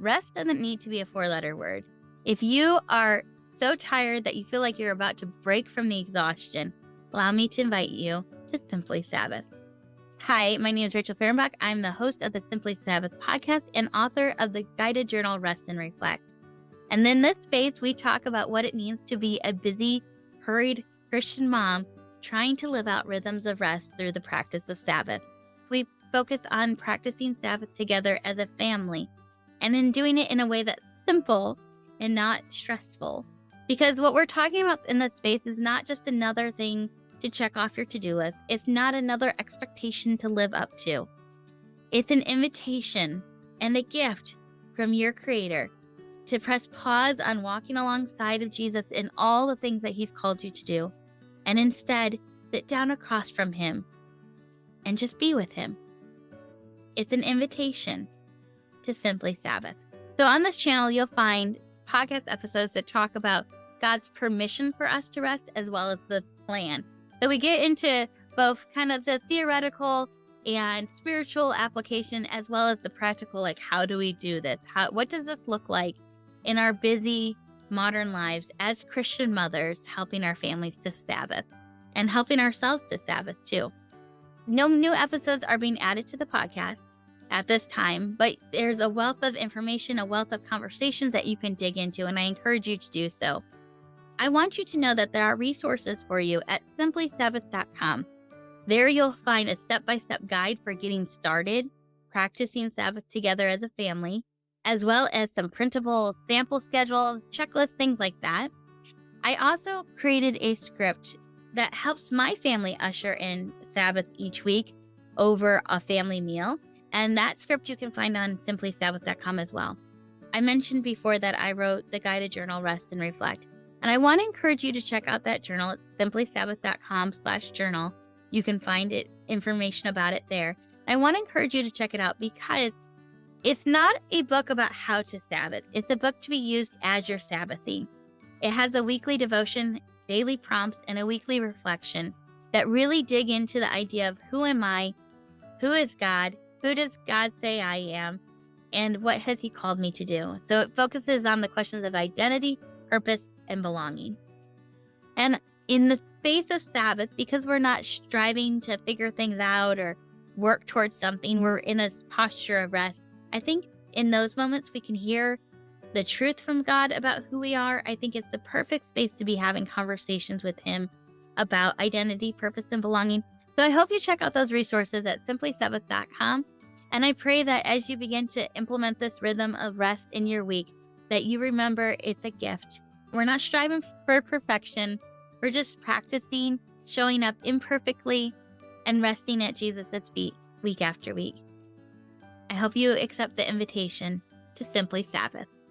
rest doesn't need to be a 4-letter word. If you are so tired that you feel like you're about to break from the exhaustion, allow me to invite you to Simply Sabbath. Hi, my name is Rachel Fehrenbach. I'm the host of the Simply Sabbath podcast and author of the guided journal Rest and Reflect. And in this space, we talk about what it means to be a busy, hurried Christian mom trying to live out rhythms of rest through the practice of Sabbath. So we focus on practicing Sabbath together as a family, and in doing it in a way that's simple and not stressful. Because what we're talking about in this space is not just another thing to check off your to-do list. It's not another expectation to live up to. It's an invitation and a gift from your Creator to press pause on walking alongside of Jesus in all the things that He's called you to do, and instead sit down across from Him and just be with Him. It's an invitation to Simply Sabbath. So on this channel, you'll find podcast episodes that talk about God's permission for us to rest as well as the plan. So we get into both kind of the theoretical and spiritual application as well as the practical, like how do we do this? What does this look like in our busy modern lives as Christian mothers, helping our families to Sabbath and helping ourselves to Sabbath too. No new episodes are being added to the podcast at this time, but there's a wealth of information, a wealth of conversations that you can dig into, and I encourage you to do so. I want you to know that there are resources for you at simplysabbath.com. There you'll find a step-by-step guide for getting started, practicing Sabbath together as a family, as well as some printable sample schedule, checklists, things like that. I also created a script that helps my family usher in Sabbath each week over a family meal. And that script you can find on simplysabbath.com as well. I mentioned before that I wrote the guided journal Rest and Reflect. And I want to encourage you to check out that journal at simplysabbath.com/journal. You can find information about it there. I want to encourage you to check it out because it's not a book about how to Sabbath. It's a book to be used as you're Sabbathing. It has a weekly devotion, daily prompts, and a weekly reflection that really dig into the idea of who am I, who is God, who does God say I am, and what has He called me to do? So it focuses on the questions of identity, purpose, and belonging. And in the space of Sabbath, because we're not striving to figure things out or work towards something, we're in a posture of rest. I think in those moments we can hear the truth from God about who we are. I think it's the perfect space to be having conversations with Him about identity, purpose, and belonging. So I hope you check out those resources at simplysabbath.com. And I pray that as you begin to implement this rhythm of rest in your week, that you remember it's a gift. We're not striving for perfection. We're just practicing, showing up imperfectly, and resting at Jesus' feet week after week. I hope you accept the invitation to Simply Sabbath.